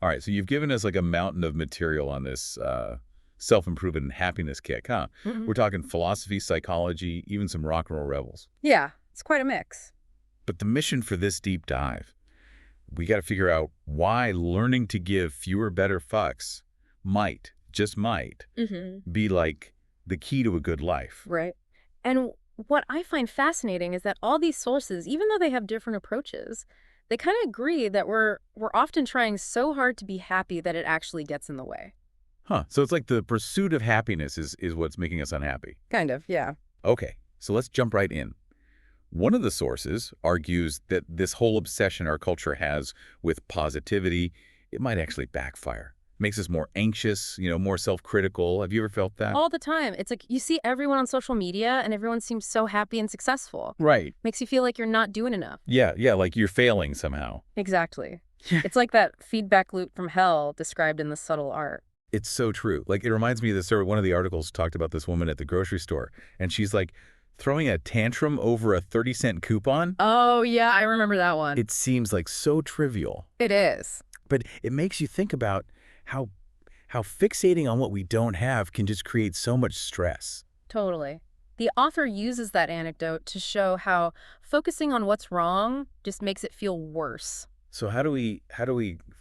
All right, so you've given us like a mountain of material on this self-improvement and happiness kick, huh? Hmm. We're talking philosophy, psychology, even some rock and roll rebels. Yeah, it's quite a mix. But the mission for this deep dive, we got to figure out why learning to give fewer better fucks might, just might, Hmm. be like the key to a good life. Right. And what I find fascinating is that all these sources, even though they have different approaches, they kind of agree that we're often trying so hard to be happy that it actually gets in the way. Huh, so it's like the pursuit of happiness is what's making us unhappy. Kind of, yeah. Okay, so let's jump right in. One of the sources argues that this whole obsession our culture has with positivity, it might actually backfire. Makes us more anxious, more self-critical. Have you ever felt that? All the time. It's like you see everyone on social media and everyone seems so happy and successful. Right. Makes you feel like you're not doing enough. Yeah, like you're failing somehow. Exactly. Yeah. It's like that feedback loop from hell described in The Subtle Art. It's so true. Like, it reminds me of this story. One of the articles talked about this woman at the grocery store, and she's like throwing a tantrum over a 30-cent coupon. Oh, yeah, I remember that one. It seems like so trivial, It is. but it makes you think about how fixating on what we don't have can just create so much stress. Totally. The author uses that anecdote to show how focusing on what's wrong just makes it feel worse. So how do we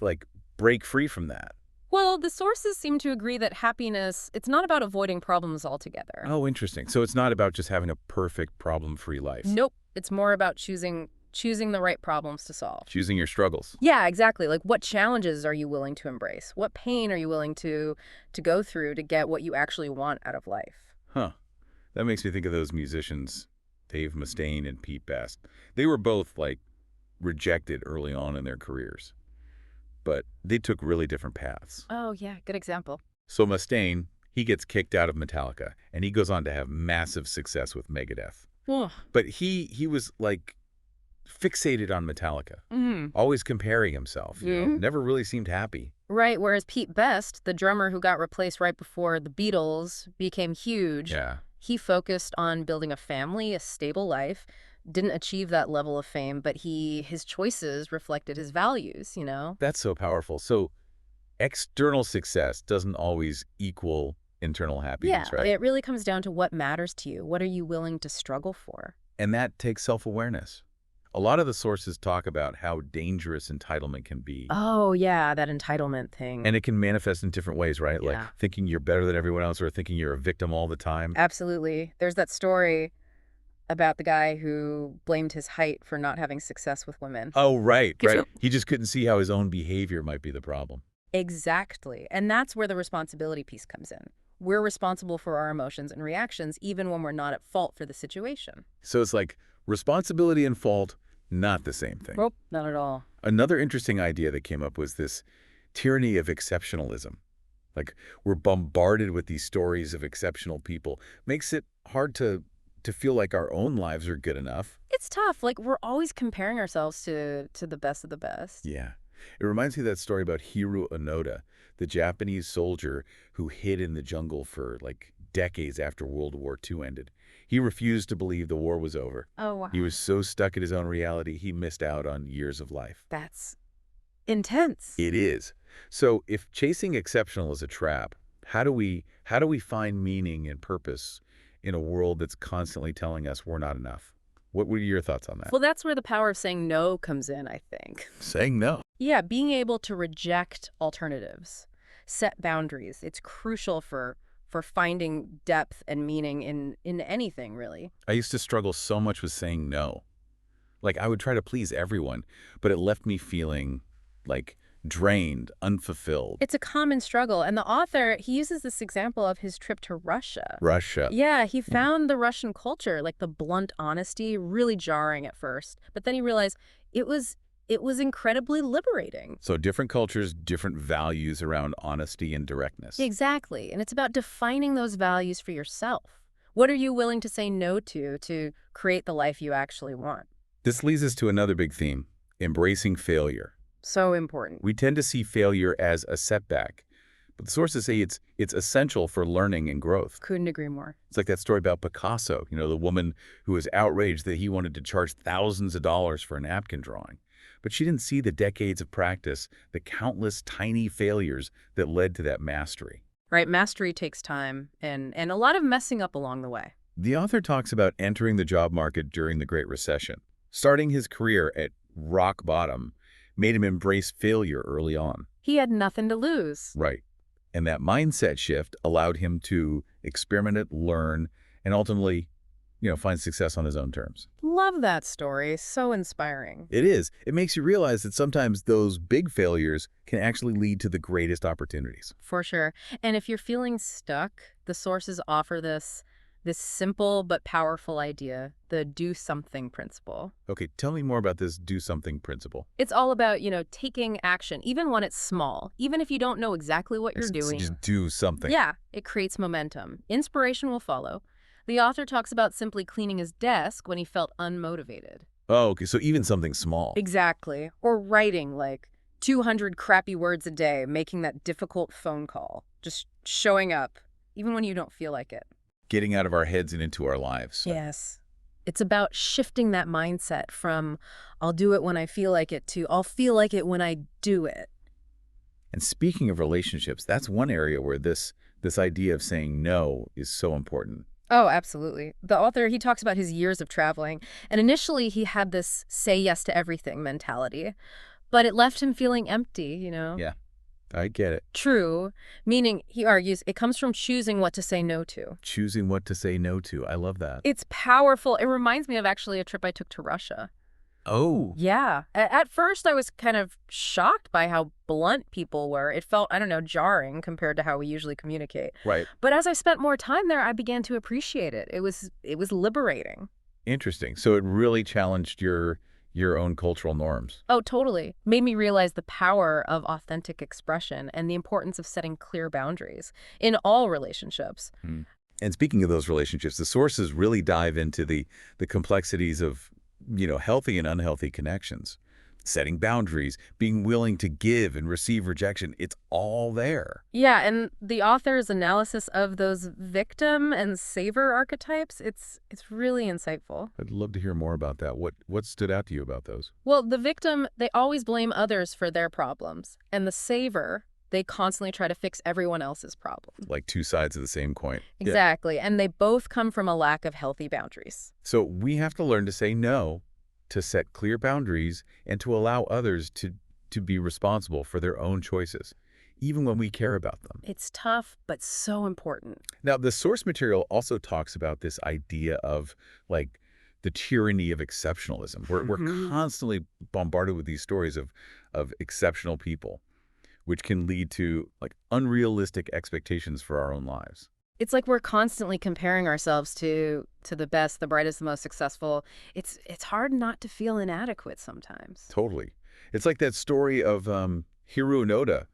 like break free from that? Well, the sources seem to agree that happiness, it's not about avoiding problems altogether. Oh, interesting. So it's not about just having a perfect problem-free life. Nope. It's more about choosing the right problems to solve. Choosing your struggles. Yeah, exactly. Like, what challenges are you willing to embrace? What pain are you willing to go through to get what you actually want out of life? Huh. That makes me think of those musicians, Dave Mustaine and Pete Best. They were both like rejected early on in their careers, but they took really different paths. Oh, yeah, good example. So Mustaine, he gets kicked out of Metallica, and he goes on to have massive success with Megadeth. Ugh. But he was like fixated on Metallica, Mm. always comparing himself, Mhm. never really seemed happy. Right, whereas Pete Best, the drummer who got replaced right before the Beatles became huge, Yeah, he focused on building a family, a stable life, didn't achieve that level of fame, but his choices reflected his values. that's so powerful. So external success doesn't always equal internal Yeah, happiness, right? it really comes down to what matters to you. What are you willing to struggle for? And that takes self-awareness. A lot of the sources talk about how dangerous entitlement can be. Oh, yeah, that entitlement thing. And it can manifest in different ways, right? Like Yeah. thinking you're better than everyone else or thinking you're a victim all the time. Absolutely. There's that story about the guy who blamed his height for not having success with women. Oh, right, Gives right. you- He just couldn't see how his own behavior might be the problem. Exactly. And that's where the responsibility piece comes in. We're responsible for our emotions and reactions even when we're not at fault for the situation. So it's like responsibility and fault, not the same thing. Nope, not at all. Another interesting idea that came up was this tyranny of exceptionalism. Like, we're bombarded with these stories of exceptional people. Makes it hard to feel like our own lives are good enough. It's tough. Like, we're always comparing ourselves to the best of the best. Yeah. It reminds me of that story about Hiro Onoda, the Japanese soldier who hid in the jungle for like decades after World War II ended. He refused to believe the war was over. Oh, wow. He was so stuck in his own reality, he missed out on years of life. That's intense. It is. So if chasing exceptional is a trap, how do we find meaning and purpose in a world that's constantly telling us we're not enough? What were your thoughts on that? Well, that's where the power of saying no comes in, I think. Saying no. Yeah, being able to reject alternatives, set boundaries. It's crucial for finding depth and meaning in anything, really. I used to struggle so much with saying no. Like, I would try to please everyone, but it left me feeling like drained, unfulfilled. It's a common struggle, and the author, he uses this example of his trip to Russia. Russia. Yeah, he found the Russian culture, like the blunt honesty, really jarring at first. But then he realized it was incredibly liberating. So different cultures, different values around honesty and directness. Exactly. And it's about defining those values for yourself. What are you willing to say no to create the life you actually want? This leads us to another big theme, embracing failure. So important. We tend to see failure as a setback, but the sources say it's essential for learning and growth. Couldn't agree more. It's like that story about Picasso, the woman who was outraged that he wanted to charge thousands of dollars for a napkin drawing. But she didn't see the decades of practice, the countless tiny failures that led to that mastery. Right? Mastery takes time and a lot of messing up along the way. The author talks about entering the job market during the Great Recession. Starting his career at rock bottom made him embrace failure early on. He had nothing to lose. Right. And that mindset shift allowed him to experiment, learn, and ultimately, find success on his own terms. Love that story. So inspiring. It is. It makes you realize that sometimes those big failures can actually lead to the greatest opportunities. For sure. And if you're feeling stuck, the sources offer this simple but powerful idea, the do something principle. Okay, tell me more about this do something principle. It's all about, taking action, even when it's small, even if you don't know exactly what you're doing. Just do something. Yeah, it creates momentum. Inspiration will follow. The author talks about simply cleaning his desk when he felt unmotivated. Oh, okay, so even something small. Exactly. Or writing like 200 crappy words a day, making that difficult phone call. Just showing up, even when you don't feel like it. Getting out of our heads and into our lives. Yes. It's about shifting that mindset from I'll do it when I feel like it to I'll feel like it when I do it. And speaking of relationships, that's one area where this idea of saying no is so important. Oh, absolutely. The author, he talks about his years of traveling, and initially he had this say yes to everything mentality, but it left him feeling empty. Yeah, I get it. True, meaning, he argues, it comes from choosing what to say no to. Choosing what to say no to. I love that. It's powerful. It reminds me of actually a trip I took to Russia. Oh. Yeah. At first, I was kind of shocked by how blunt people were. It felt, I don't know, jarring compared to how we usually communicate. Right. But as I spent more time there, I began to appreciate it. It was liberating. Interesting. So it really challenged your own cultural norms. Oh, totally. Made me realize the power of authentic expression and the importance of setting clear boundaries in all relationships. Hmm. And speaking of those relationships, the sources really dive into the complexities of healthy and unhealthy connections, setting boundaries, being willing to give and receive rejection. It's all there. Yeah, and the author's analysis of those victim and saver archetypes, it's really insightful. I'd love to hear more about that. What stood out to you about those? Well, the victim, they always blame others for their problems, and the saver, they constantly try to fix everyone else's problem. Like two sides of the same coin. Exactly, yeah. And they both come from a lack of healthy boundaries. So we have to learn to say no, to set clear boundaries, and to allow others to be responsible for their own choices, even when we care about them. It's tough, but so important. Now, the source material also talks about this idea of, like, the tyranny of exceptionalism. We're constantly bombarded with these stories of exceptional people, which can lead to, like, unrealistic expectations for our own lives. It's like we're constantly comparing ourselves to the best, the brightest, the most successful. It's hard not to feel inadequate sometimes. Totally. It's like that story of Hiru Onoda,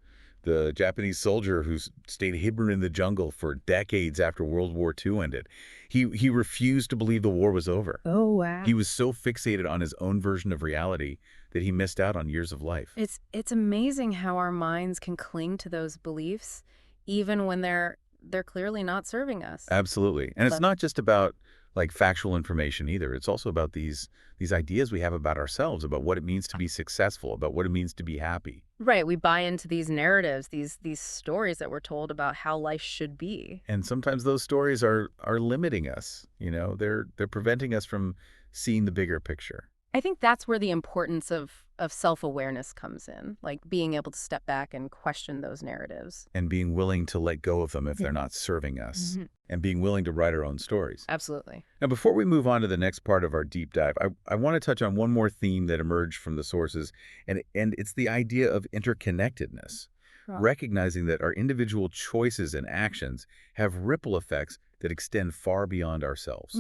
the Japanese soldier who stayed hidden in the jungle for decades after World War II ended. He refused to believe the war was over. Oh, wow. He was so fixated on his own version of reality that he missed out on years of life. It's amazing how our minds can cling to those beliefs even when they're clearly not serving us. Absolutely. And it's not just about, like, factual information either. It's also about these ideas we have about ourselves, about what it means to be successful, about what it means to be happy. Right. We buy into these narratives, these stories that we're told about how life should be. And sometimes those stories are limiting us. They're preventing us from seeing the bigger picture. I think that's where the importance of self-awareness comes in, like being able to step back and question those narratives. And being willing to let go of them if they're not serving us. And being willing to write our own stories. Absolutely. Now, before we move on to the next part of our deep dive, I want to touch on one more theme that emerged from the sources, and it's the idea of interconnectedness. Right. Recognizing that our individual choices and actions have ripple effects that extend far beyond ourselves.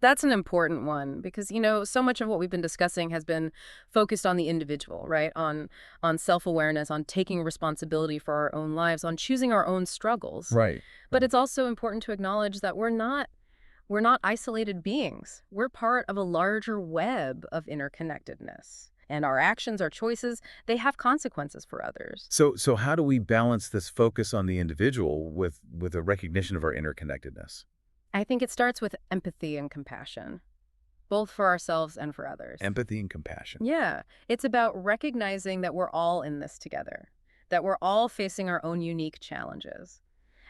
That's an important one because, so much of what we've been discussing has been focused on the individual, right? On self-awareness, on taking responsibility for our own lives, on choosing our own struggles. Right. But it's also important to acknowledge that we're not isolated beings. We're part of a larger web of interconnectedness. And our actions, our choices, they have consequences for others. So how do we balance this focus on the individual with a recognition of our interconnectedness? I think it starts with empathy and compassion. both for ourselves and for others. Empathy and compassion. Yeah, it's about recognizing that we're all in this together, that we're all facing our own unique challenges,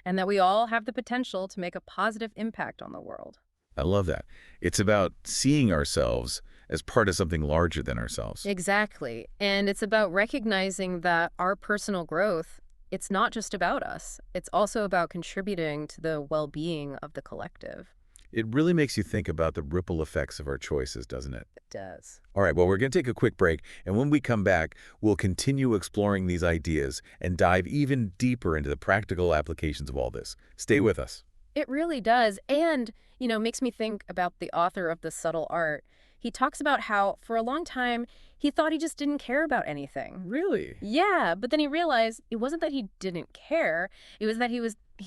and that we all have the potential to make a positive impact on the world. I love that. It's about seeing ourselves as part of something larger than ourselves. Exactly. And it's about recognizing that our personal growth, it's not just about us. It's also about contributing to the well-being of the collective. It really makes you think about the ripple effects of our choices, doesn't it? It does. All right, well, we're going to take a quick break, and when we come back, we'll continue exploring these ideas and dive even deeper into the practical applications of all this. Stay with us. It really does. And, makes me think about the author of The Subtle Art. He talks about how, for a long time, he thought he just didn't care about anything. Really? Yeah, but then he realized it wasn't that he didn't care, it was that he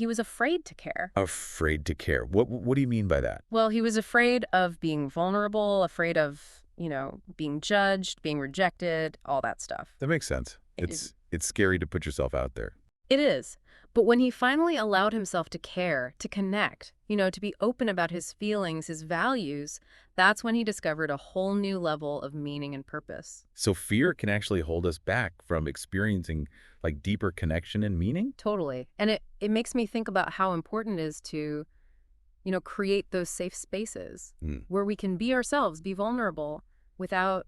was afraid to care. Afraid to care. What do you mean by that? Well, he was afraid of being vulnerable, afraid of, being judged, being rejected, all that stuff. That makes sense. It's scary to put yourself out there. It is. But when he finally allowed himself to care, to connect, to be open about his feelings, his values, that's when he discovered a whole new level of meaning and purpose. So fear can actually hold us back from experiencing like deeper connection and meaning? Totally. And it makes me think about how important it is to, create those safe spaces where we can be ourselves, be vulnerable without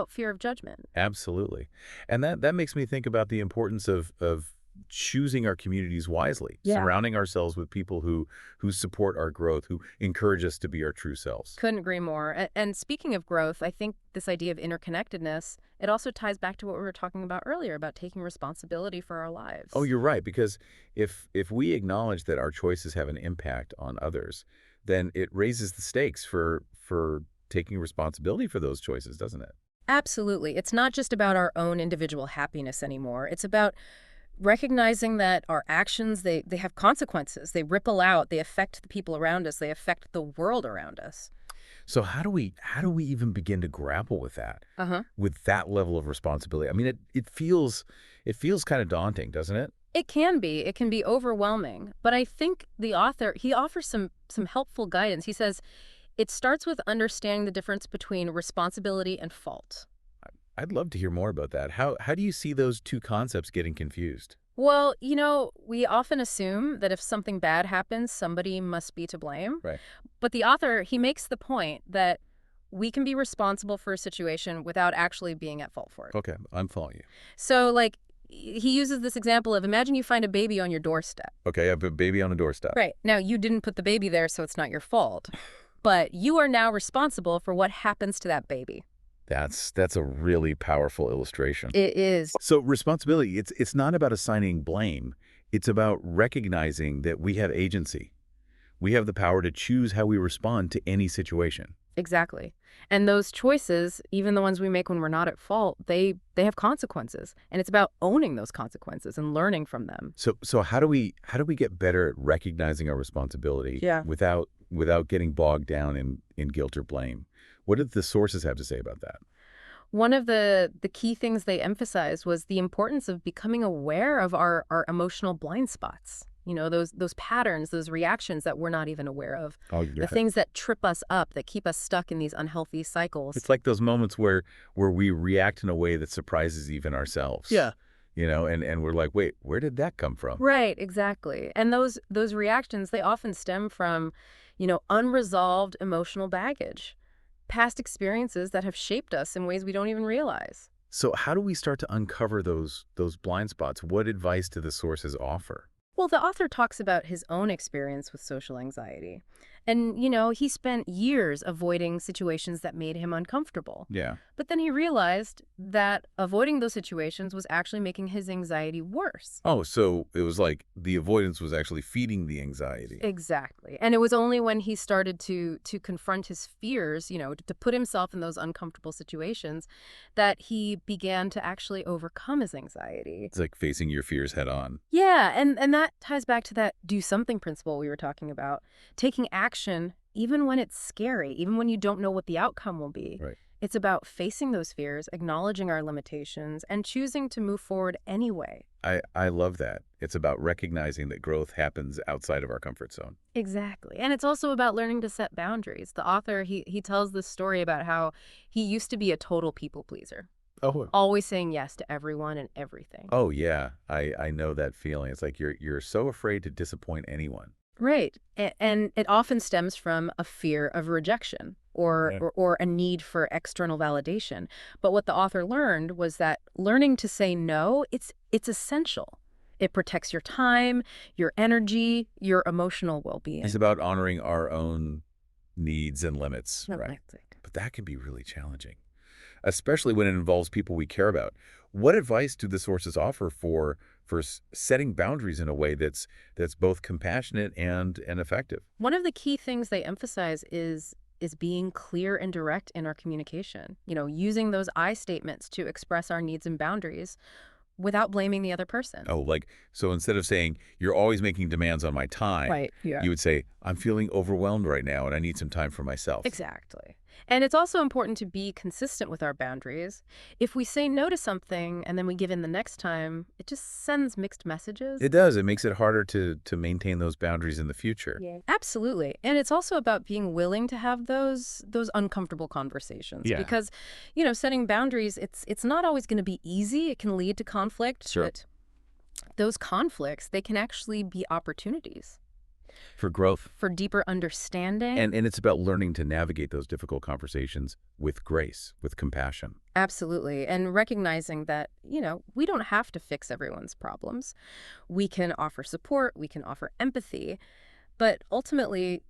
fear of judgment. Absolutely. And that makes me think about the importance of choosing our communities wisely, Yeah. surrounding ourselves with people who support our growth, who encourage us to be our true selves. Couldn't agree more. And speaking of growth, I think this idea of interconnectedness, it also ties back to what we were talking about earlier about taking responsibility for our lives. Oh, you're right, because if we acknowledge that our choices have an impact on others, then it raises the stakes for taking responsibility for those choices, doesn't it? Absolutely. It's not just about our own individual happiness anymore. It's about recognizing that our actions, they have consequences. They ripple out. They affect the people around us. They affect the world around us. So how do we even begin to grapple with that? Uh-huh. With that level of responsibility? I mean, it feels kind of daunting, doesn't it? It can be. It can be overwhelming. But I think the author, he offers some helpful guidance. He says, it starts with understanding the difference between responsibility and fault. I'd love to hear more about that. How do you see those two concepts getting confused? Well, we often assume that if something bad happens, somebody must be to blame. Right. But the author, he makes the point that we can be responsible for a situation without actually being at fault for it. Okay, I'm following you. So, he uses this example of imagine you find a baby on your doorstep. Okay, I have a baby on a doorstep. Right. Now, you didn't put the baby there, so it's not your fault. But you are now responsible for what happens to that baby. That's a really powerful illustration. It is. So responsibility, it's not about assigning blame. It's about recognizing that we have agency. We have the power to choose how we respond to any situation. Exactly. And those choices, even the ones we make when we're not at fault, they have consequences. And it's about owning those consequences and learning from them. So how do we get better at recognizing our responsibility without getting bogged down in guilt or blame? What did the sources have to say about that? One of the key things they emphasized was the importance of becoming aware of our emotional blind spots. Those patterns, those reactions that we're not even aware of. Oh, The things that trip us up, that keep us stuck in these unhealthy cycles. It's like those moments where we react in a way that surprises even ourselves. Yeah. And we're like, wait, where did that come from? Right, exactly. And those reactions, they often stem from, unresolved emotional baggage. Past experiences that have shaped us in ways we don't even realize. So how do we start to uncover those blind spots? What advice do the sources offer? Well, the author talks about his own experience with social anxiety. And, he spent years avoiding situations that made him uncomfortable. Yeah. But then he realized that avoiding those situations was actually making his anxiety worse. Oh, so it was like the avoidance was actually feeding the anxiety. Exactly. And it was only when he started to confront his fears, to put himself in those uncomfortable situations, that he began to actually overcome his anxiety. It's like facing your fears head on. Yeah, and that ties back to that do something principle we were talking about. Taking action even when it's scary, even when you don't know what the outcome will be. Right. It's about facing those fears, acknowledging our limitations, and choosing to move forward anyway. I love that. It's about recognizing that growth happens outside of our comfort zone. Exactly. And it's also about learning to set boundaries. The author, he tells this story about how he used to be a total people pleaser, Oh, always saying yes to everyone and everything. oh yeah, I know that feeling. It's like you're so afraid to disappoint anyone. Right. And it often stems from a fear of rejection Yeah. or a need for external validation. But what the author learned was that learning to say no, it's essential. It protects your time, your energy, your emotional It's well-being. about honoring our own needs and limits, No, right? that's it. But that can be really challenging, especially when it involves people we care about. What advice do the sources offer for setting boundaries in a way that's both compassionate and effective? One of the key things they emphasize is being clear and direct in our communication. Using those I statements to express our needs and boundaries without blaming the other person. Oh, like, so instead of saying, you're always making demands on my time, Right, yeah. you would say, I'm feeling overwhelmed right now and I need some time for myself. Exactly. And it's also important to be consistent with our boundaries. If we say no to something and then we give in the next time, it just sends mixed messages. It does. It makes it harder to maintain those boundaries in the future. Yeah. Absolutely. And it's also about being willing to have those uncomfortable conversations Yeah. because, setting boundaries, it's not always going to be easy. It can lead to conflict, Sure. but those conflicts, they can actually be opportunities For growth. for deeper understanding. And it's about learning to navigate those difficult conversations with grace, with compassion. Absolutely. And recognizing that, we don't have to fix everyone's problems. We can offer support, we can offer empathy, but ultimately,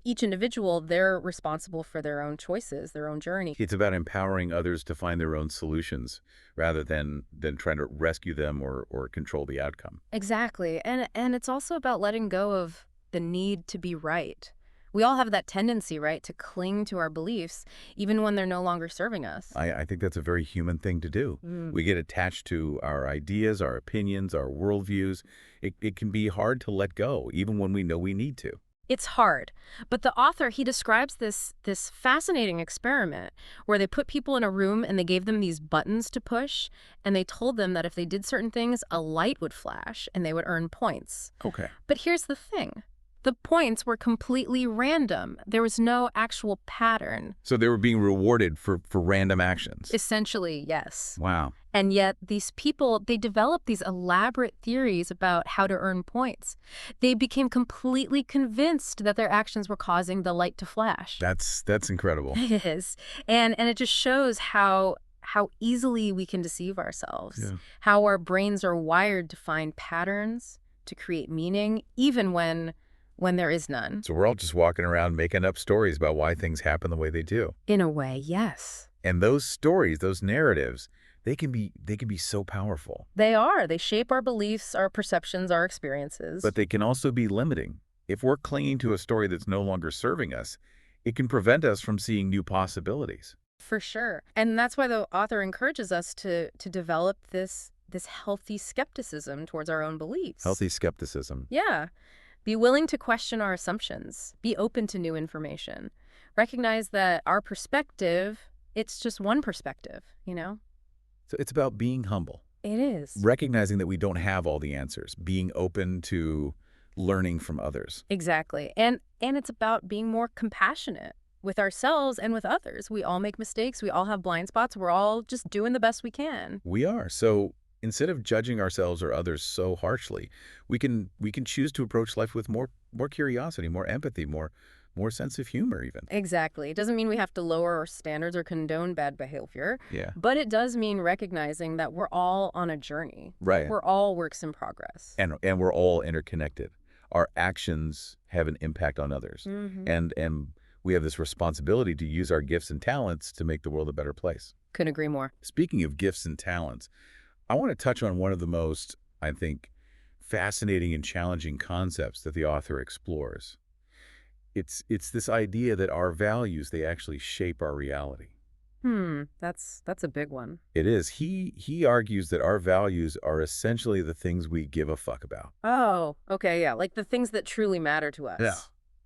each individual, they're responsible for their own choices, their own journey. It's about empowering others to find their own solutions rather than trying to rescue them or control the outcome. Exactly. And it's also about letting go of the need to be right. We all have that tendency, right, to cling to our beliefs even when they're no longer serving us. I think that's a very human thing to do. We get attached to our ideas, our opinions, our worldviews. It can be hard to let go, even when we know we need to. It's hard. But the author, he describes this fascinating experiment where they put people in a room and they gave them these buttons to push, and they told them that if they did certain things, a light would flash and they would earn points. Okay. But here's the thing. The points were completely random. There was no actual pattern. So they were being rewarded for random actions. Essentially, yes. Wow. And yet these people, they developed these elaborate theories about how to earn points. They became completely convinced that their actions were causing the light to flash. That's incredible. It is. And it just shows how easily we can deceive ourselves, Yeah. how our brains are wired to find patterns, to create meaning, even when there is none. So we're all just walking around making up stories about why things happen the way they do. In a way, yes. And those stories, those narratives, they can be so powerful. They are. They shape our beliefs, our perceptions, our experiences. But they can also be limiting. If we're clinging to a story that's no longer serving us, it can prevent us from seeing new possibilities. For sure. And that's why the author encourages us to develop this healthy skepticism towards our own beliefs. Healthy skepticism. Yeah. Be willing to question our assumptions. Be open to new information. Recognize that our perspective, it's just one perspective, So it's about being humble, It is. recognizing that we don't have all the answers, being open to learning from others. Exactly. And it's about being more compassionate with ourselves and with others. We all make mistakes. We all have blind spots. We're all just doing the best we can. We are. So instead of judging ourselves or others so harshly, we can choose to approach life with more curiosity, more empathy, more sense of humor even. Exactly. It doesn't mean we have to lower our standards or condone bad behavior, Yeah. but it does mean recognizing that we're all on a journey. Right. We're all works in progress. And we're all interconnected. Our actions have an impact on others. Mm-hmm. And we have this responsibility to use our gifts and talents to make the world a better place. Couldn't agree more. Speaking of gifts and talents, I want to touch on one of the most, I think, fascinating and challenging concepts that the author explores. It's this idea that our values, they actually shape our reality. That's a big one. It is. He argues that our values are essentially the things we give a fuck about. Oh, okay, yeah. Like the things that truly matter to us. Yeah.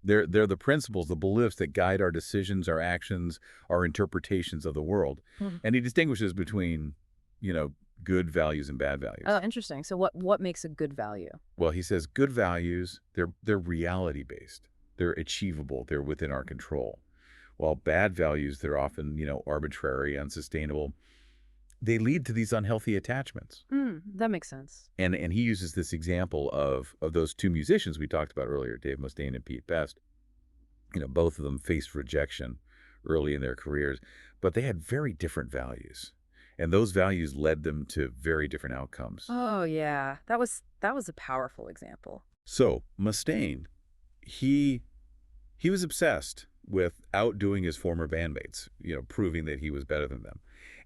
They're the principles, the beliefs that guide our decisions, our actions, our interpretations of the world. Mhm. And he distinguishes between, you know, good values and bad values. Oh, interesting. So what makes a good value? Well, he says good values, they're reality-based. They're achievable. They're within our control. While bad values, they're often, arbitrary, unsustainable. They lead to these unhealthy attachments. That makes sense. And he uses this example of those two musicians we talked about earlier, Dave Mustaine and Pete Best. Both of them faced rejection early in their careers, but they had very different values. And those values led them to very different outcomes. Oh, yeah. That was a powerful example. So Mustaine, he was obsessed with outdoing his former bandmates, proving that he was better than them.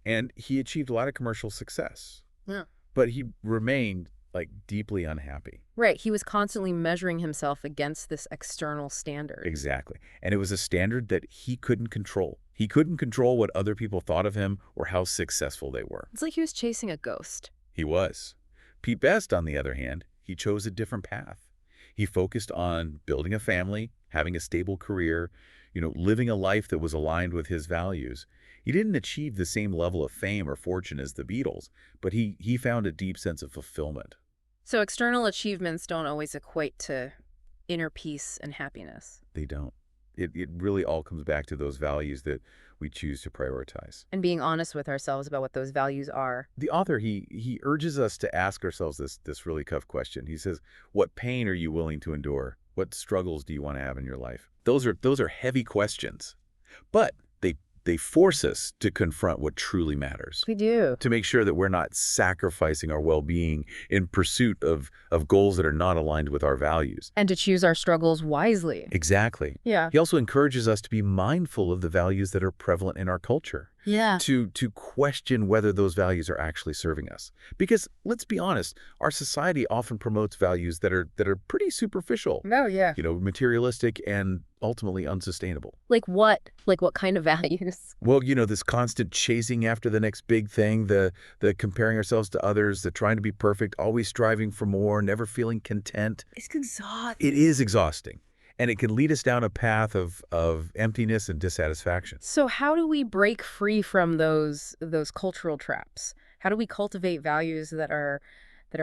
And he achieved a lot of commercial success. Yeah. But he remained like deeply unhappy. Right. He was constantly measuring himself against this external standard. Exactly. And it was a standard that he couldn't control. He couldn't control what other people thought of him or how successful they were. It's like he was chasing a ghost. He was. Pete Best, on the other hand, he chose a different path. He focused on building a family, having a stable career, living a life that was aligned with his values. He didn't achieve the same level of fame or fortune as the Beatles, but he found a deep sense of fulfillment. So external achievements don't always equate to inner peace and happiness. They don't. It really all comes back to those values that we choose to prioritize. And being honest with ourselves about what those values are. The author, he urges us to ask ourselves this really tough question. He says, what pain are you willing to endure? What struggles do you want to have in your life? Those are heavy questions, but they force us to confront what truly matters, We do. to make sure that we're not sacrificing our well-being in pursuit of goals that are not aligned with our values. And to choose our struggles wisely. Exactly. Yeah. He also encourages us to be mindful of the values that are prevalent in our culture. Yeah. To question whether those values are actually serving us. Because let's be honest, our society often promotes values that are pretty superficial, Oh, yeah. materialistic and ultimately unsustainable. Like what? Like what kind of values? Well, this constant chasing after the next big thing, the comparing ourselves to others, the trying to be perfect, always striving for more, never feeling content. It's exhausting. It is exhausting. And it can lead us down a path of emptiness and dissatisfaction. So how do we break free from those cultural traps? How do we cultivate values that are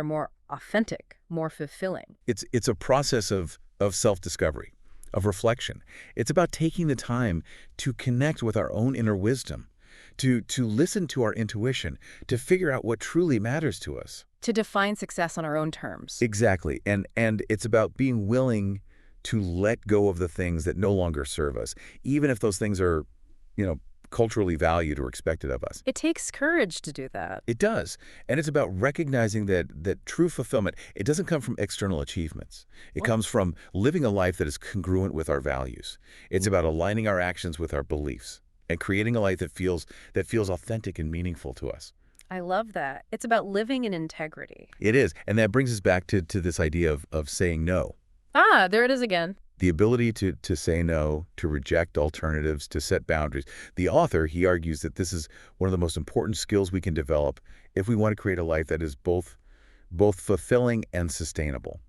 more authentic, more fulfilling? It's a process of self-discovery, of reflection. It's about taking the time to connect with our own inner wisdom, to listen to our intuition, to figure out what truly matters to us. To define success on our own terms. Exactly. And it's about being willing to let go of the things that no longer serve us, even if those things are, culturally valued or expected of us. It takes courage to do that. It does. And it's about recognizing that true fulfillment, it doesn't come from external achievements. It comes from living a life that is congruent with our values. It's about aligning our actions with our beliefs and creating a life that feels authentic and meaningful to us. I love that. It's about living in integrity. It is. And that brings us back to this idea of saying no. Ah, there it is again. The ability to say no, to reject alternatives, to set boundaries. The author, he argues that this is one of the most important skills we can develop if we want to create a life that is both fulfilling and sustainable.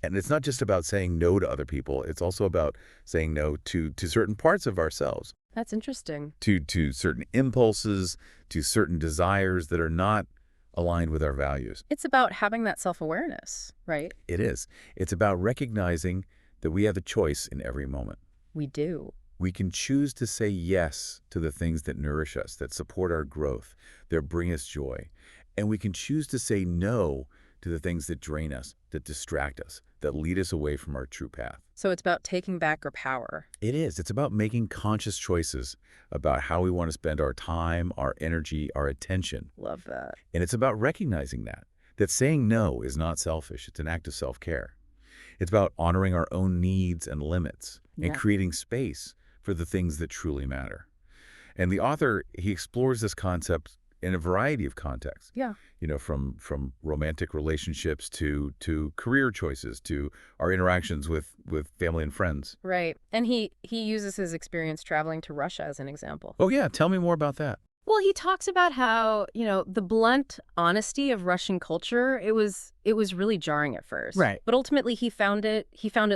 And it's not just about saying no to other people. It's also about saying no to certain parts of ourselves, That's interesting. to certain impulses, to certain desires that are not aligned with our values. It's about having that self-awareness, right? It is. It's about recognizing that we have a choice in every moment. We do. We can choose to say yes to the things that nourish us, that support our growth, that bring us joy. And we can choose to say no to the things that drain us, that distract us, that lead us away from our true path. So it's about taking back our power. It is. It's about making conscious choices about how we want to spend our time, our energy, our attention. Love that. And it's about recognizing that saying no is not selfish. It's an act of self-care. It's about honoring our own needs and limits and Yeah. creating space for the things that truly matter. And the author, he explores this concept in a variety of contexts. Yeah. From romantic relationships to career choices to our interactions with family and friends. Right. And he uses his experience traveling to Russia as an example. Oh yeah, tell me more about that. Well, he talks about how, the blunt honesty of Russian culture, it was really jarring at first. Right. But ultimately he found it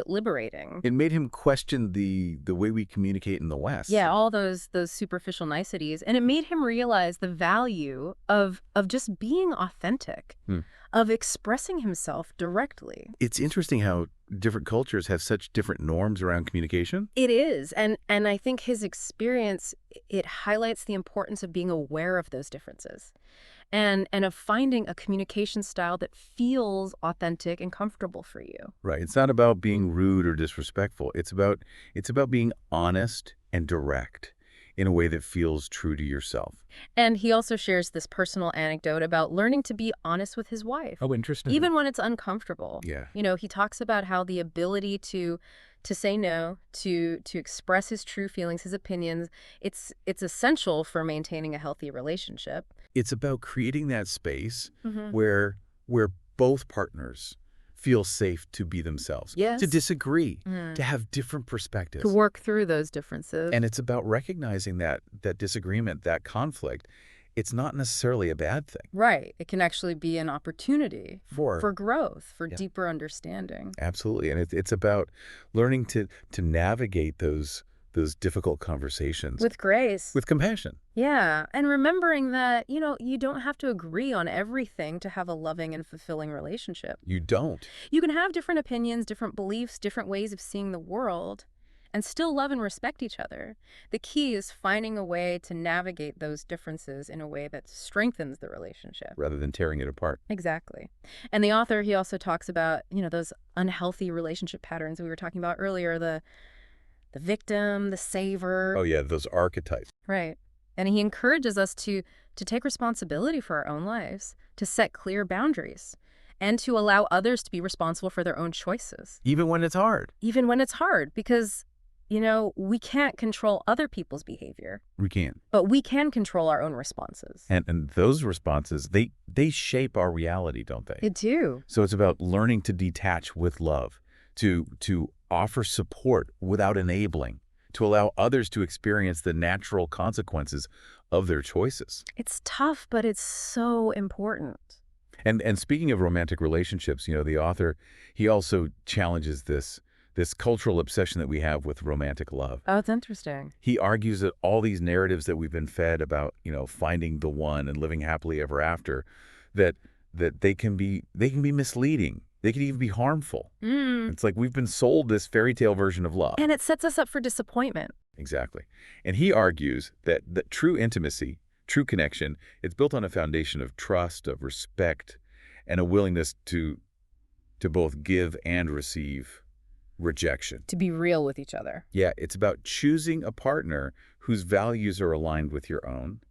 liberating. It made him question the way we communicate in the West. Yeah, all those superficial niceties, and it made him realize the value of just being authentic, Hmm. of expressing himself directly. It's interesting how different cultures have such different norms around communication. It is, and I think his experience, it highlights the importance of being aware of those differences, and of finding a communication style that feels authentic and comfortable for you. Right. It's not about being rude or disrespectful. It's about being honest and direct in a way that feels true to yourself. And he also shares this personal anecdote about learning to be honest with his wife, Oh, interesting. even when it's uncomfortable. Yeah. He talks about how the ability to say no, to express his true feelings, his opinions, it's essential for maintaining a healthy relationship. It's about creating that space Mhm. where both partners feel safe to be themselves, Yes. to disagree, Mm. to have different perspectives. To work through those differences. And it's about recognizing that disagreement, that conflict. It's not necessarily a bad thing. Right. It can actually be an opportunity For for growth, for Yeah. deeper understanding. Absolutely. And it's about learning to navigate those difficult conversations With grace. with compassion. Yeah. And remembering that, you don't have to agree on everything to have a loving and fulfilling relationship. You don't. You can have different opinions, different beliefs, different ways of seeing the world, and still love and respect each other. The key is finding a way to navigate those differences in a way that strengthens the relationship. Rather than tearing it apart. Exactly. And the author, he also talks about, those unhealthy relationship patterns we were talking about earlier, the victim, the saver. Oh, yeah, those archetypes. Right. And he encourages us to take responsibility for our own lives, to set clear boundaries, and to allow others to be responsible for their own choices, Even when it's hard. even when it's hard, because, we can't control other people's behavior, We can. but we can control our own responses. And those responses, they shape our reality, don't they? They do. So it's about learning to detach with love, to offer support without enabling, to allow others to experience the natural consequences of their choices. It's tough, but it's so important. And speaking of romantic relationships, the author, he also challenges this cultural obsession that we have with romantic love. Oh, it's interesting. He argues that all these narratives that we've been fed about, finding the one and living happily ever after, that they can be misleading. They can even be harmful. It's like we've been sold this fairy tale version of love. And it sets us up for disappointment. Exactly. And he argues that true intimacy, true connection, it's built on a foundation of trust, of respect, and a willingness to both give and receive rejection. To be real with each other. Yeah, it's about choosing a partner whose values are aligned with your own,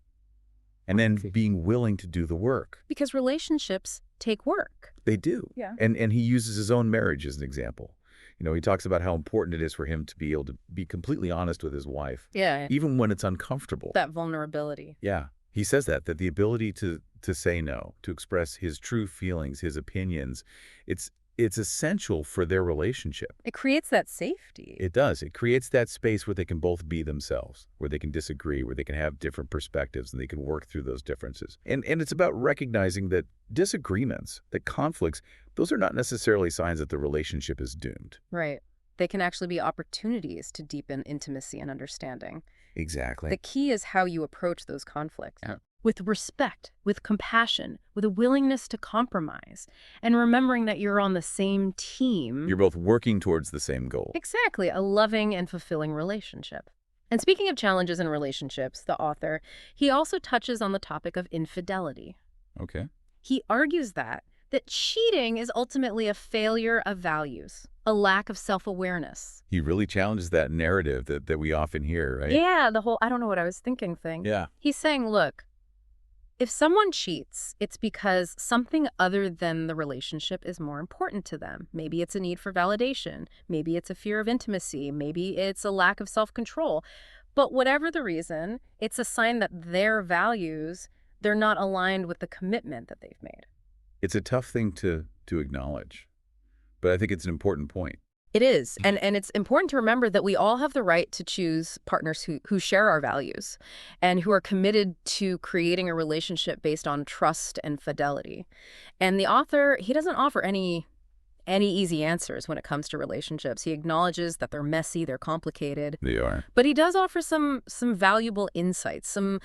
and then being willing to do the work. Because relationships take work. They do. Yeah. And he uses his own marriage as an example. He talks about how important it is for him to be able to be completely honest with his wife, Yeah. even when it's uncomfortable. That vulnerability. Yeah. He says that the ability to say no, to express his true feelings, his opinions, it's essential for their relationship. It creates that safety. It does. It creates that space where they can both be themselves, where they can disagree, where they can have different perspectives, and they can work through those differences. And it's about recognizing that disagreements, that conflicts, those are not necessarily signs that the relationship is doomed. Right. They can actually be opportunities to deepen intimacy and understanding. Exactly. The key is how you approach those conflicts. Yeah. With respect, with compassion, with a willingness to compromise, and remembering that you're on the same team. You're both working towards the same goal. Exactly, a loving and fulfilling relationship. And speaking of challenges in relationships, the author, he also touches on the topic of infidelity. Okay. He argues that cheating is ultimately a failure of values, a lack of self-awareness. He really challenges that narrative that we often hear, right? Yeah, the whole I don't know what I was thinking thing. Yeah. He's saying, look, if someone cheats, it's because something other than the relationship is more important to them. Maybe it's a need for validation. Maybe it's a fear of intimacy. Maybe it's a lack of self-control. But whatever the reason, it's a sign that their values, they're not aligned with the commitment that they've made. It's a tough thing to acknowledge, but I think it's an important point. It is. And it's important to remember that we all have the right to choose partners who share our values and who are committed to creating a relationship based on trust and fidelity. And the author, he doesn't offer any easy answers when it comes to relationships. He acknowledges that they're messy, they're complicated, They are. but he does offer some valuable insights, some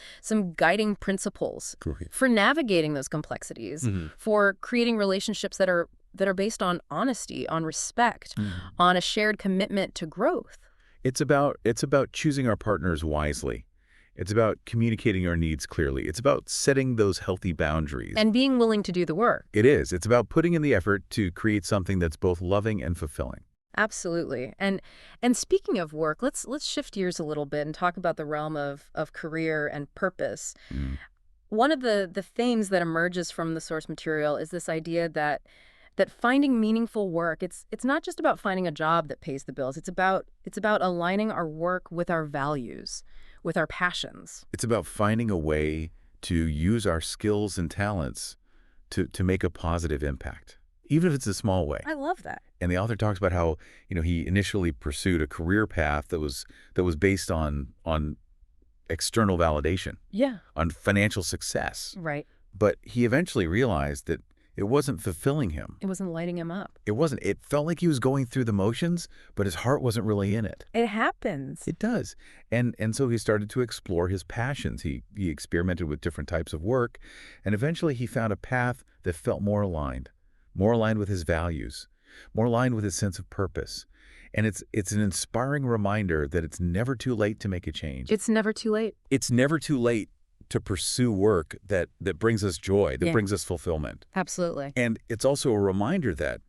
guiding principles Great. for navigating those complexities, for creating relationships that are based on honesty, on respect, on a shared commitment to growth. It's about choosing our partners wisely. It's about communicating our needs clearly. It's about setting those healthy boundaries. And being willing to do the work. It is. It's about putting in the effort to create something that's both loving and fulfilling. Absolutely. And speaking of work, let's shift gears a little bit and talk about the realm of career and purpose. One of the themes that emerges from the source material is this idea that finding meaningful work, it's not just about finding a job that pays the bills. It's about aligning our work with our values, with our passions. It's about finding a way to use our skills and talents to make a positive impact, even if it's a small way. I love that. And the author talks about how, he initially pursued a career path that was based on external validation, on financial success. Right. But he eventually realized that it wasn't fulfilling him. It wasn't lighting him up. It wasn't. It felt like he was going through the motions, but his heart wasn't really in it. It happens. It does. And so he started to explore his passions. He experimented with different types of work, and eventually he found a path that felt more aligned with his values, more aligned with his sense of purpose. And it's an inspiring reminder that it's never too late to make a change. It's never too late. It's never too late to pursue work that brings us joy, that brings us fulfillment. Absolutely. And it's also a reminder that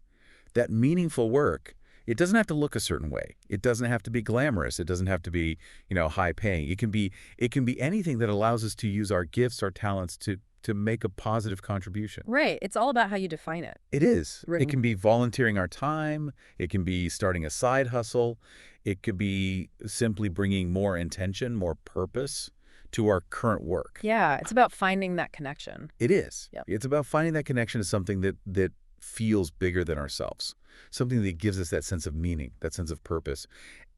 meaningful work, it doesn't have to look a certain way. It doesn't have to be glamorous. It doesn't have to be, high paying. It can be anything that allows us to use our gifts, our talents to make a positive contribution. Right. It's all about how you define it. It is. Right. It can be volunteering our time. It can be starting a side hustle. It could be simply bringing more intention, more purpose to our current work. Yeah, it's about finding that connection. It is. Yep. It's about finding that connection to something that feels bigger than ourselves, something that gives us that sense of meaning, that sense of purpose,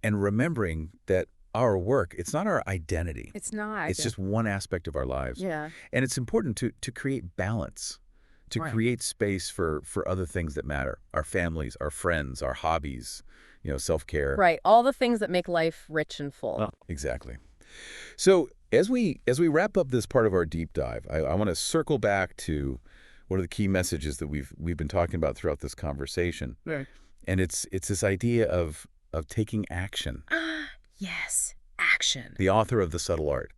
and remembering that our work, it's not our identity. It's not. It's just one aspect of our lives. Yeah. And it's important to create balance, to create space for other things that matter, our families, our friends, our hobbies, self-care. Right. All the things that make life rich and full. Exactly. So as we wrap up this part of our deep dive, I want to circle back to one of the key messages that we've been talking about throughout this conversation. Right. And it's this idea of taking action. Yes, action. The author of The Subtle Art.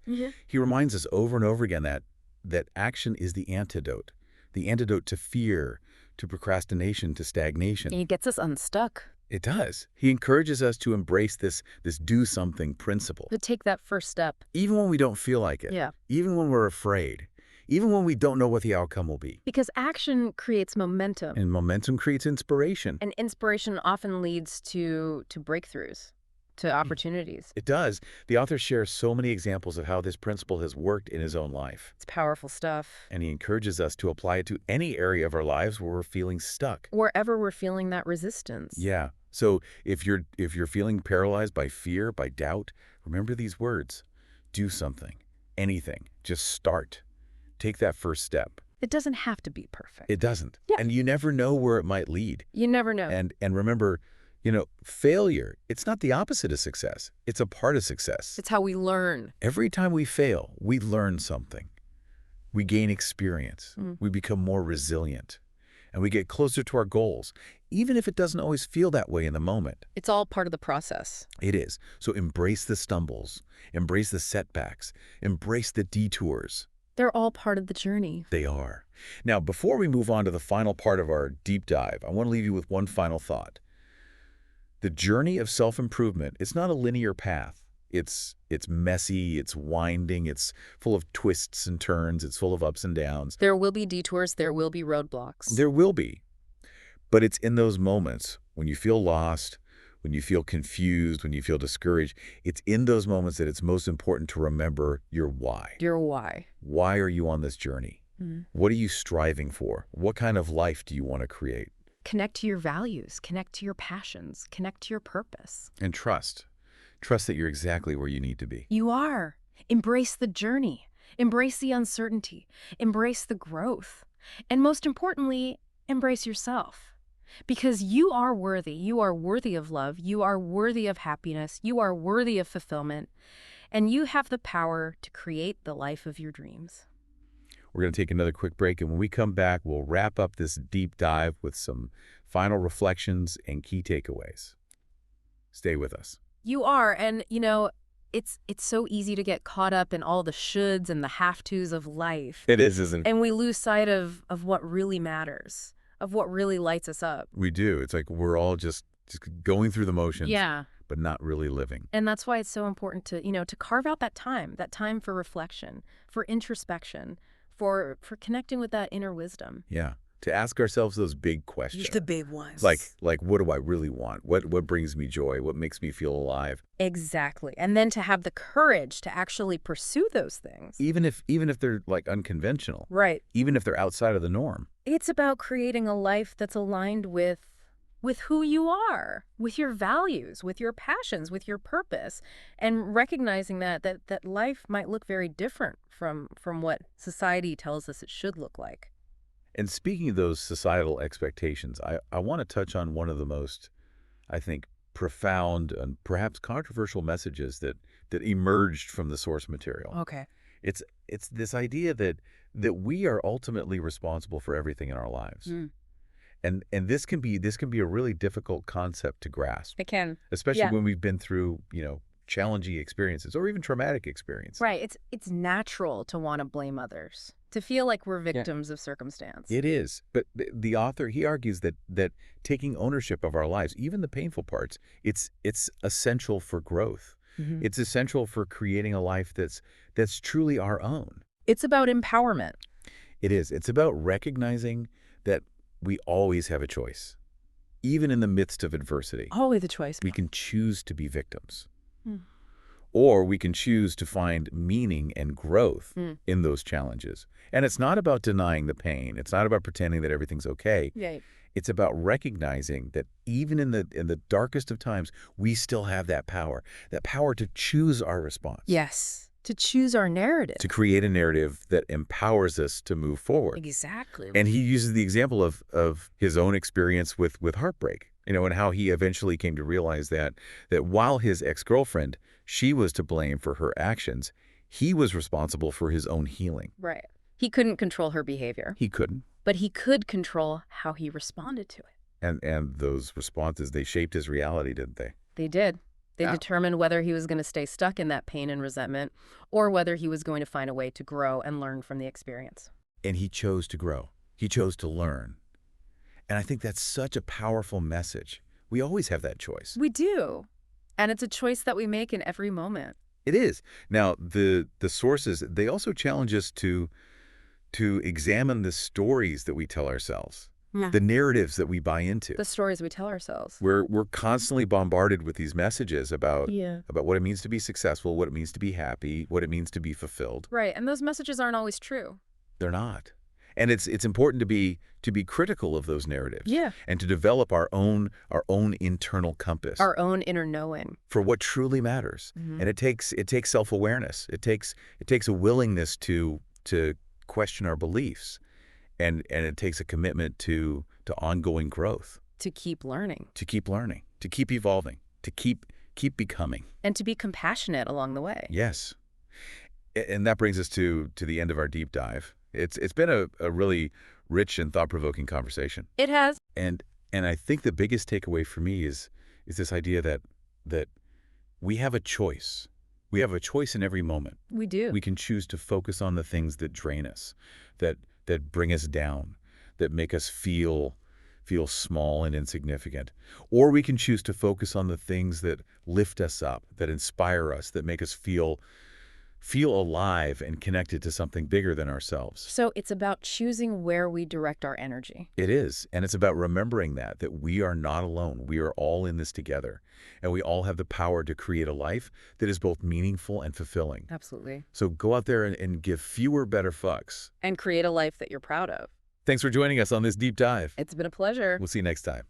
He reminds us over and over again that action is the antidote to fear, to procrastination, to stagnation. He gets us unstuck. It does. He encourages us to embrace this do something principle. To take that first step. Even when we don't feel like it. Yeah. Even when we're afraid. Even when we don't know what the outcome will be. Because action creates momentum. And momentum creates inspiration. And inspiration often leads to breakthroughs, to opportunities. It does. The author shares so many examples of how this principle has worked in his own life. It's powerful stuff. And he encourages us to apply it to any area of our lives where we're feeling stuck. Wherever we're feeling that resistance. Yeah. So if you're feeling paralyzed by fear, by doubt, remember these words. Do something. Anything. Just start. Take that first step. It doesn't have to be perfect. It doesn't. Yeah. And you never know where it might lead. You never know. And remember, failure, it's not the opposite of success. It's a part of success. It's how we learn. Every time we fail, we learn something. We gain experience. We become more resilient. And we get closer to our goals, even if it doesn't always feel that way in the moment. It's all part of the process. It is. So embrace the stumbles. Embrace the setbacks. Embrace the detours. They're all part of the journey. They are. Now, before we move on to the final part of our deep dive, I want to leave you with one final thought. The journey of self-improvement is not a linear path. It's messy, it's winding, it's full of twists and turns, it's full of ups and downs. There will be detours, there will be roadblocks. There will be. But it's in those moments when you feel lost, when you feel confused, when you feel discouraged, it's in those moments that it's most important to remember your why. Your why. Why are you on this journey? What are you striving for? What kind of life do you want to create? Connect to your values, connect to your passions, connect to your purpose. And trust. Trust that you're exactly where you need to be. You are. Embrace the journey. Embrace the uncertainty. Embrace the growth. And most importantly, embrace yourself. Because you are worthy. You are worthy of love. You are worthy of happiness. You are worthy of fulfillment. And you have the power to create the life of your dreams. We're going to take another quick break, and when we come back, we'll wrap up this deep dive with some final reflections and key takeaways. Stay with us. You are. And, it's so easy to get caught up in all the shoulds and the have-tos of life. It is, isn't it? And we lose sight of what really matters, of what really lights us up. We do. It's like we're all just going through the motions, Yeah. but not really living. And that's why it's so important to, to carve out that time for reflection, for introspection, for connecting with that inner wisdom. Yeah. To ask ourselves those big questions. The big ones. Like what do I really want? What brings me joy? What makes me feel alive? Exactly. And then to have the courage to actually pursue those things. Even if they're like unconventional. Right. Even if they're outside of the norm. It's about creating a life that's aligned with who you are, with your values, with your passions, with your purpose, and recognizing that life might look very different from what society tells us it should look like. And speaking of those societal expectations, I want to touch on one of the most, I think, profound and perhaps controversial messages that emerged from the source material. Okay. It's this idea that we are ultimately responsible for everything in our lives. Mm. And this can be a really difficult concept to grasp. It can. Especially Yeah. when we've been through, challenging experiences or even traumatic experiences. Right. It's natural to want to blame others, to feel like we're victims of circumstance. It is. But the author, he argues that taking ownership of our lives, even the painful parts, it's essential for growth. Mhm. It's essential for creating a life that's truly our own. It's about empowerment. It is. It's about recognizing that we always have a choice. Even in the midst of adversity, Always a choice. we can choose to be victims. Hmm. Or we can choose to find meaning and growth Mm. in those challenges. And it's not about denying the pain. It's not about pretending that everything's okay. Right. It's about recognizing that even in the darkest of times, we still have that power to choose our response. Yes. To choose our narrative. To create a narrative that empowers us to move forward. Exactly. And he uses the example of his own experience with heartbreak, and how he eventually came to realize that while his ex-girlfriend, she was to blame for her actions, he was responsible for his own healing. Right. He couldn't control her behavior, He couldn't. but he could control how he responded to it. And those responses, they shaped his reality, didn't they? They did. They Yeah. determined whether he was going to stay stuck in that pain and resentment or whether he was going to find a way to grow and learn from the experience. And he chose to grow. He chose to learn. And I think that's such a powerful message. We always have that choice. We do. And it's a choice that we make in every moment. It is. Now, the sources, they also challenge us to examine the stories that we tell ourselves, Yeah. the narratives that we buy into. The stories we tell ourselves. We're constantly bombarded with these messages about Yeah. what it means to be successful, what it means to be happy, what it means to be fulfilled. Right. And those messages aren't always true. They're not. And it's important to be critical of those narratives. Yeah. And to develop our own internal compass Our own inner knowing. for what truly matters. Mhm. And it takes self-awareness. It takes a willingness to question our beliefs. And it takes a commitment to ongoing growth, To keep learning. to keep learning, to keep evolving, to keep becoming. And to be compassionate along the way. Yes. And that brings us to the end of our deep dive. It's been a really rich and thought-provoking conversation. It has. And I think the biggest takeaway for me is this idea that we have a choice. We have a choice in every moment. We do. We can choose to focus on the things that drain us, that bring us down, that make us feel small and insignificant. Or we can choose to focus on the things that lift us up, that inspire us, that make us feel alive and connected to something bigger than ourselves. So it's about choosing where we direct our energy. It is. And it's about remembering that we are not alone. We are all in this together. And we all have the power to create a life that is both meaningful and fulfilling. Absolutely. So go out there and give fewer better fucks. And create a life that you're proud of. Thanks for joining us on this deep dive. It's been a pleasure. We'll see you next time.